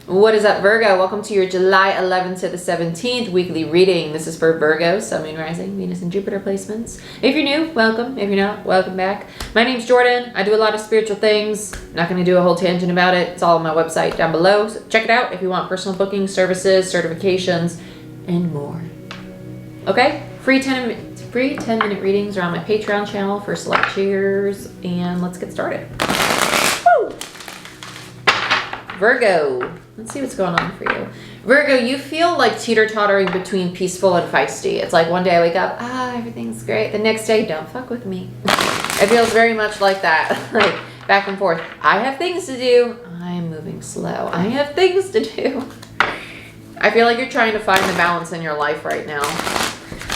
What is up, Virgo? Welcome to your July 11th to the 17th weekly reading. This is for Virgo, Sun, Moon, Rising, Venus, and Jupiter placements. If you're new, welcome. If you're not, welcome back. My name's Jordyn. I do a lot of spiritual things. I'm not going to do a whole tangent about it. It's all on my website down below. So check it out if you want personal bookings, services, certifications, and more. Okay? Free 10-minute readings are on my Patreon channel for select tiers. And let's get started. Woo! Virgo. Let's see what's going on for you. Virgo, you feel like teeter-tottering between peaceful and feisty. It's like one day I wake up, everything's great. The next day, don't fuck with me. It feels very much like that. Like back and forth. I have things to do. I'm moving slow. I have things to do. I feel like you're trying to find the balance in your life right now.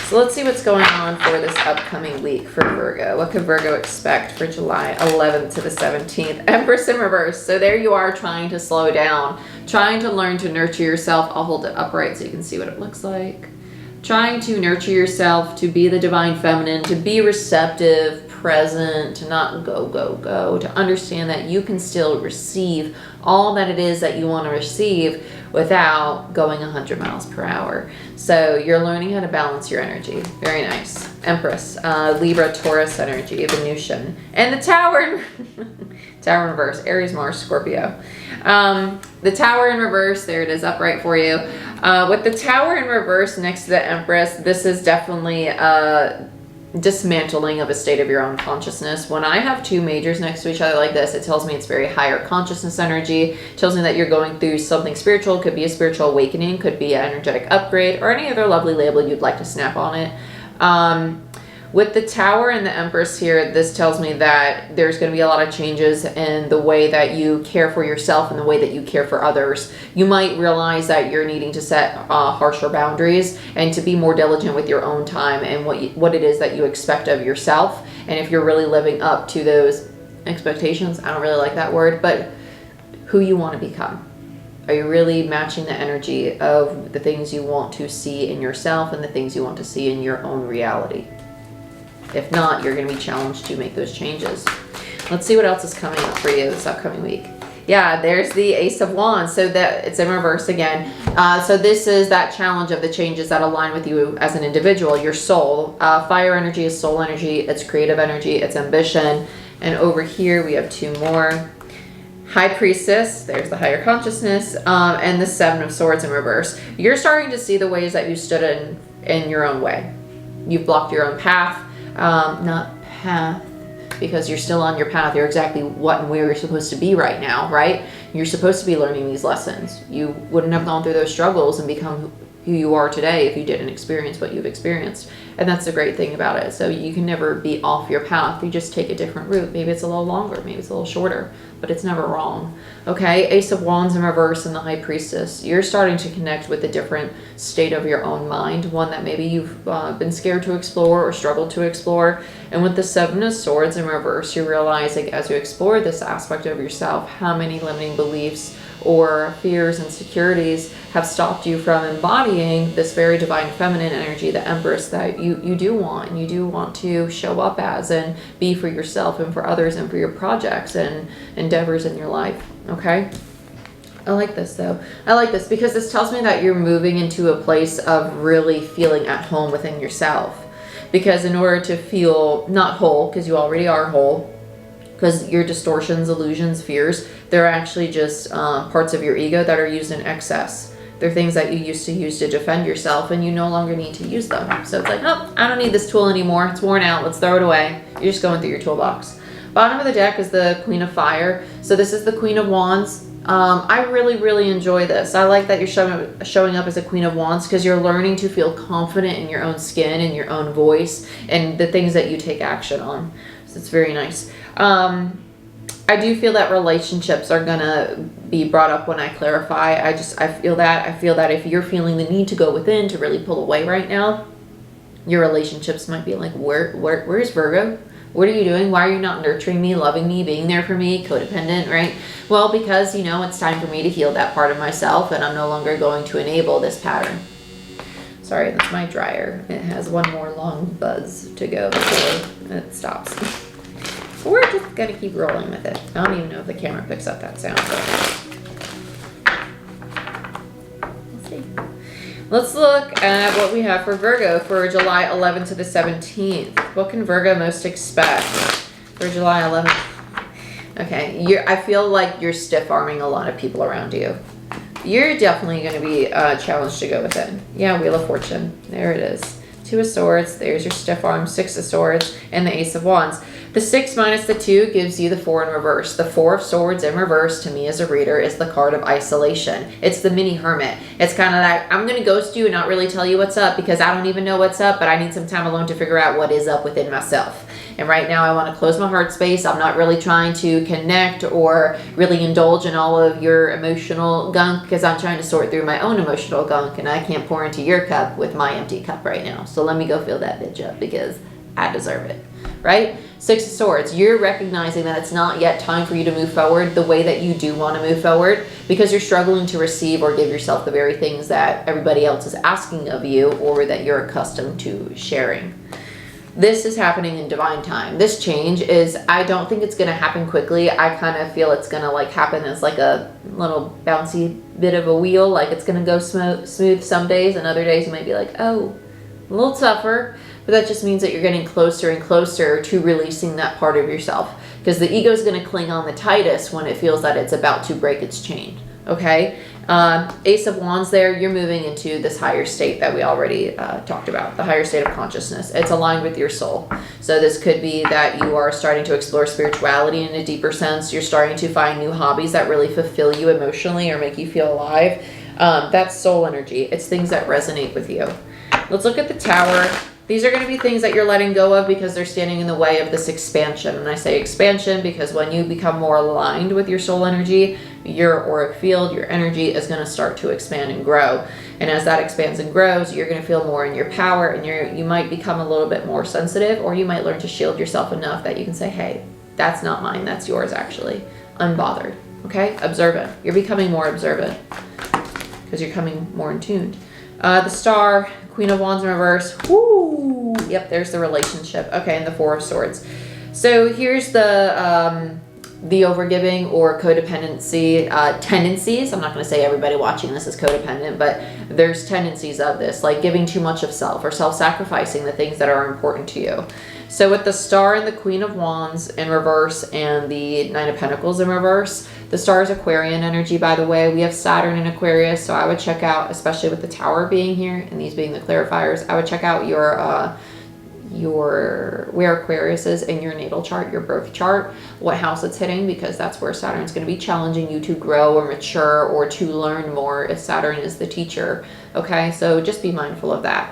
So let's see what's going on for this upcoming week for Virgo. What could Virgo expect for July 11th to the 17th? Empress in reverse. So there you are trying to slow down, trying to learn to nurture yourself. I'll hold it upright so you can see what it looks like. Trying to nurture yourself, to be the divine feminine, to be receptive, present, to not go, go, go, to understand that you can still receive all that it is that you want to receive without going 100 miles per hour. So you're learning how to balance your energy. Very nice. Empress, Libra, Taurus energy, Venusian. And the Tower, Tower in reverse, Aries, Mars, Scorpio. The Tower in reverse, there it is upright for you. With the Tower in reverse next to the Empress, this is definitely dismantling of a state of your own consciousness. When I have two majors next to each other like this, it tells me it's very higher consciousness energy. It tells me that you're going through something spiritual. Could be a spiritual awakening, could be an energetic upgrade, or any other lovely label you'd like to snap on it. With the Tower and the Empress here, this tells me that there's going to be a lot of changes in the way that you care for yourself and the way that you care for others. You might realize that you're needing to set harsher boundaries and to be more diligent with your own time and what it is that you expect of yourself. And if you're really living up to those expectations, I don't really like that word, but who you want to become. Are you really matching the energy of the things you want to see in yourself and the things you want to see in your own reality? If not, you're going to be challenged to make those changes. Let's see what else is coming up for you this upcoming week. Yeah, there's the Ace of Wands. So that it's in reverse again. So this is that challenge of the changes that align with you as an individual, your soul. Fire energy is soul energy. It's creative energy. It's ambition. And over here we have two more. High Priestess, there's the higher consciousness, and the Seven of Swords in reverse. You're starting to see the ways that you stood in your own way. You've blocked your own path. Not path, because you're still on your path. You're exactly what and where you're supposed to be right now, right? You're supposed to be learning these lessons. You wouldn't have gone through those struggles and become who you are today if you didn't experience what you've experienced. And that's the great thing about it. So you can never be off your path. You just take a different route. Maybe it's a little longer, maybe it's a little shorter, but it's never wrong. Okay, Ace of Wands in reverse and the High Priestess. You're starting to connect with a different state of your own mind, one that maybe you've been scared to explore or struggled to explore. And with the Seven of Swords in reverse, you're realizing as you explore this aspect of yourself, how many limiting beliefs or fears and insecurities have stopped you from embodying this very divine feminine energy, the Empress, that you do want, and you do want to show up as and be for yourself and for others and for your projects and endeavors in your life. Okay, I like this though. I like this because this tells me that you're moving into a place of really feeling at home within yourself. Because in order to feel not whole, because you already are whole, because your distortions, illusions, fears, they're actually just parts of your ego that are used in excess. They're things that you used to use to defend yourself, and you no longer need to use them. So it's like, oh, I don't need this tool anymore. It's worn out. Let's throw it away. You're just going through your toolbox. Bottom of the deck is the Queen of Fire. So this is the Queen of Wands. I really, really enjoy this. I like that you're showing up as a Queen of Wands because you're learning to feel confident in your own skin and your own voice and the things that you take action on. So it's very nice. I do feel that relationships are gonna be brought up when I clarify. I feel that if you're feeling the need to go within to really pull away right now, your relationships might be like, where's Virgo? What are you doing? Why are you not nurturing me, loving me, being there for me, codependent, right? Well, because, it's time for me to heal that part of myself, and I'm no longer going to enable this pattern. Sorry, that's my dryer. It has one more long buzz to go before it stops. We're just gonna keep rolling with it. I don't even know if the camera picks up that sound. But Let's look at what we have for Virgo for July 11th to the 17th. What can Virgo most expect for July 11th? Okay, I feel like you're stiff-arming a lot of people around you. You're definitely going to be challenged to go within. Yeah, Wheel of Fortune. There it is. 2 of Swords. There's your stiff arm. 6 of Swords. And the Ace of Wands. The 6 minus the 2 gives you the 4 in reverse. The 4 of Swords in reverse, to me as a reader, is the card of isolation. It's the mini hermit. It's kind of like, I'm going to ghost you and not really tell you what's up because I don't even know what's up, but I need some time alone to figure out what is up within myself. And right now I want to close my heart space. I'm not really trying to connect or really indulge in all of your emotional gunk because I'm trying to sort through my own emotional gunk and I can't pour into your cup with my empty cup right now. So let me go fill that bitch up because I deserve it, right? 6 of Swords, you're recognizing that it's not yet time for you to move forward the way that you do want to move forward because you're struggling to receive or give yourself the very things that everybody else is asking of you or that you're accustomed to sharing. This is happening in divine time. This change is, I don't think it's going to happen quickly. I kind of feel it's going to like happen as like a little bouncy bit of a wheel. Like it's going to go smooth some days and other days you might be like, oh, a little tougher. But that just means that you're getting closer and closer to releasing that part of yourself because the ego is going to cling on the tightest when it feels that it's about to break its chain. Okay. Ace of Wands there, you're moving into this higher state that we already talked about, the higher state of consciousness. It's aligned with your soul. So this could be that you are starting to explore spirituality in a deeper sense. You're starting to find new hobbies that really fulfill you emotionally or make you feel alive. That's soul energy. It's things that resonate with you. Let's look at the Tower. These are going to be things that you're letting go of because they're standing in the way of this expansion. And I say expansion because when you become more aligned with your soul energy, your auric field, your energy is going to start to expand and grow. And as that expands and grows, you're going to feel more in your power and you might become a little bit more sensitive, or you might learn to shield yourself enough that you can say, hey, that's not mine, that's yours actually. Unbothered. Okay? Observant. You're becoming more observant because you're coming more in tune. The Star, Queen of Wands in reverse. Woo! Yep, there's the relationship. Okay, and the 4 of Swords. So here's the overgiving or codependency tendencies. I'm not going to say everybody watching this is codependent, but there's tendencies of this, like giving too much of self or self-sacrificing the things that are important to you. So with the Star and the Queen of Wands in reverse and the 9 of Pentacles in reverse, the Star is Aquarian energy, by the way. We have Saturn in Aquarius, so I would check out, especially with the Tower being here and these being the clarifiers, I would check out your where Aquarius is in your natal chart, your birth chart, what house it's hitting, because that's where Saturn's going to be challenging you to grow or mature or to learn more if Saturn is the teacher. Okay, so just be mindful of that.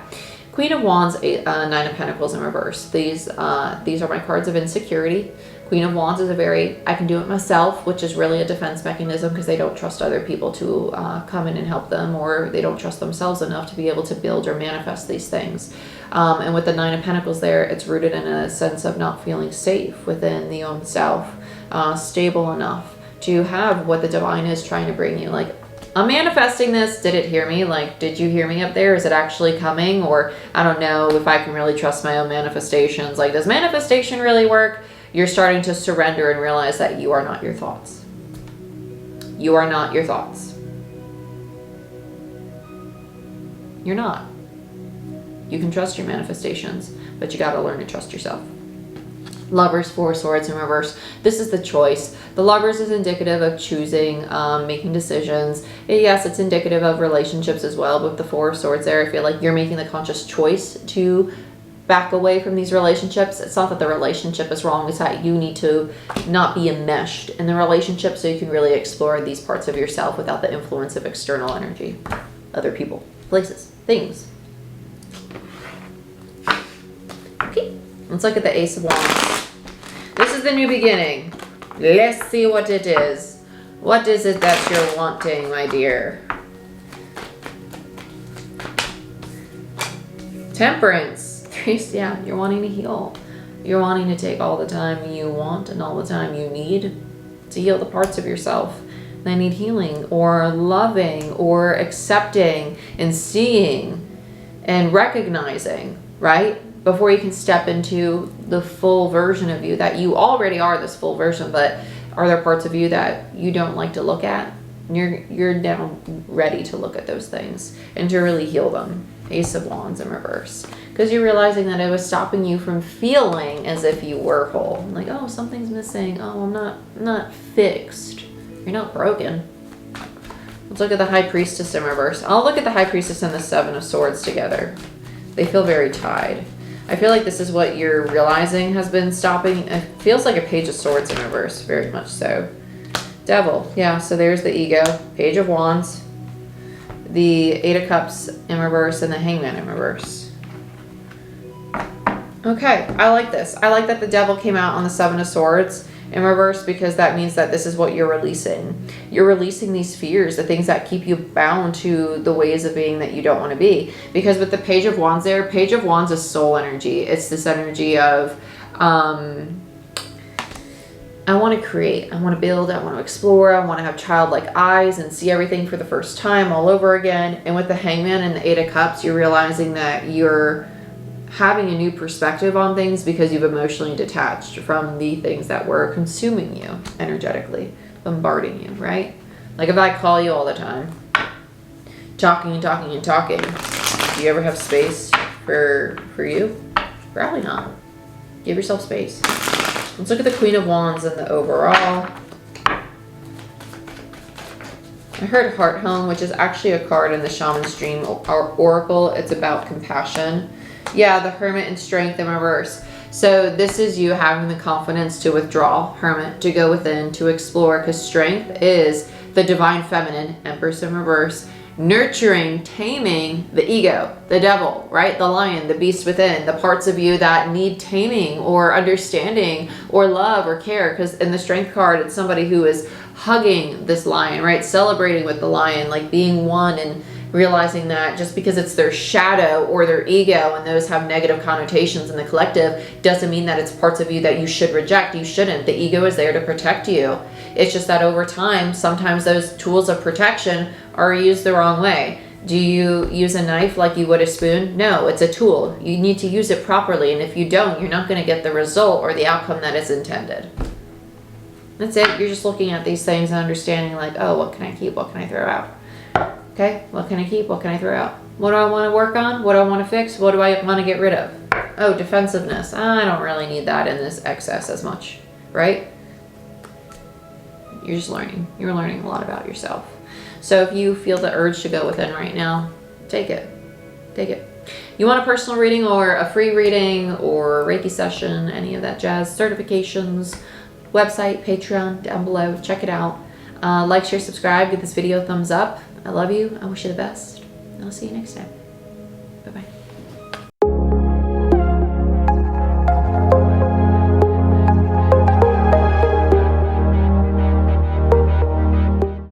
Queen of Wands, 9 of Pentacles in reverse. These are my cards of insecurity. Queen of Wands is a very, I can do it myself, which is really a defense mechanism because they don't trust other people to come in and help them, or they don't trust themselves enough to be able to build or manifest these things. And with the 9 of Pentacles there, it's rooted in a sense of not feeling safe within the own self, stable enough to have what the divine is trying to bring you. Like, I'm manifesting this. Did it hear me? Like, did you hear me up there? Is it actually coming? Or I don't know if I can really trust my own manifestations. Like, does manifestation really work? You're starting to surrender and realize that you are not your thoughts. You are not your thoughts. You're not. You can trust your manifestations, but you got to learn to trust yourself. Lovers, 4 swords in reverse. This is the choice. The Lovers is indicative of choosing, making decisions. Yes, it's indicative of relationships as well, but with the 4 swords there, I feel like you're making the conscious choice to back away from these relationships. It's not that the relationship is wrong, it's that you need to not be enmeshed in the relationship so you can really explore these parts of yourself without the influence of external energy, other people, places, things. Okay, let's look at the Ace of Wands. This is the new beginning. Let's see what it is. What is it that you're wanting, my dear? Temperance. Yeah, you're wanting to heal. You're wanting to take all the time you want and all the time you need to heal the parts of yourself that need healing, or loving, or accepting and seeing and recognizing, right? Before you can step into the full version of you that you already are, this full version, but are there parts of you that you don't like to look at You're now ready to look at those things and to really heal them. Ace of Wands in reverse. Because you're realizing that it was stopping you from feeling as if you were whole. Like, oh, something's missing. Oh, I'm not fixed. You're not broken. Let's look at the High Priestess in reverse. I'll look at the High Priestess and the Seven of Swords together. They feel very tied. I feel like this is what you're realizing has been stopping. It feels like a Page of Swords in reverse, very much so. Devil, yeah, so there's the ego. Page of Wands, the Eight of Cups in reverse, and the Hangman in reverse. Okay, I like this. I like that the Devil came out on the Seven of Swords in reverse, because that means that this is what you're releasing. You're releasing these fears, the things that keep you bound to the ways of being that you don't want to be. Because with the Page of Wands there, Page of Wands is soul energy. It's this energy of, I want to create, I want to build, I want to explore, I want to have childlike eyes and see everything for the first time all over again. And with the Hangman and the Eight of Cups, you're realizing that you're having a new perspective on things because you've emotionally detached from the things that were consuming you energetically, bombarding you, right? Like if I call you all the time, talking and talking and talking, do you ever have space for you? Probably not. Give yourself space. Let's look at the Queen of Wands and the overall. I heard Heart Home, which is actually a card in the Shaman's Dream Oracle. It's about compassion. Yeah, the Hermit and Strength in reverse. So this is you having the confidence to withdraw, Hermit, to go within, to explore, because Strength is the Divine Feminine, Empress in reverse, nurturing, taming the ego, the devil, right? The lion, the beast within, the parts of you that need taming or understanding or love or care. Because in the Strength card, it's somebody who is hugging this lion, right? Celebrating with the lion, like being one, and realizing that just because it's their shadow or their ego and those have negative connotations in the collective doesn't mean that it's parts of you that you should reject. You shouldn't. The ego is there to protect you. It's just that over time, sometimes those tools of protection are used the wrong way. Do you use a knife like you would a spoon? No, it's a tool. You need to use it properly, and if you don't, you're not going to get the result or the outcome that is intended. That's it. You're just looking at these things and understanding like, oh, what can I keep? What can I throw out? Okay, what can I keep? What can I throw out? What do I want to work on? What do I want to fix? What do I want to get rid of? Oh, defensiveness. I don't really need that in this excess as much, right? You're just learning. You're learning a lot about yourself. So if you feel the urge to go within right now, take it. Take it. You want a personal reading or a free reading or Reiki session, any of that jazz, certifications, website, Patreon, down below. Check it out. Like, share, subscribe. Give this video a thumbs up. I love you. I wish you the best. And I'll see you next time. Bye-bye.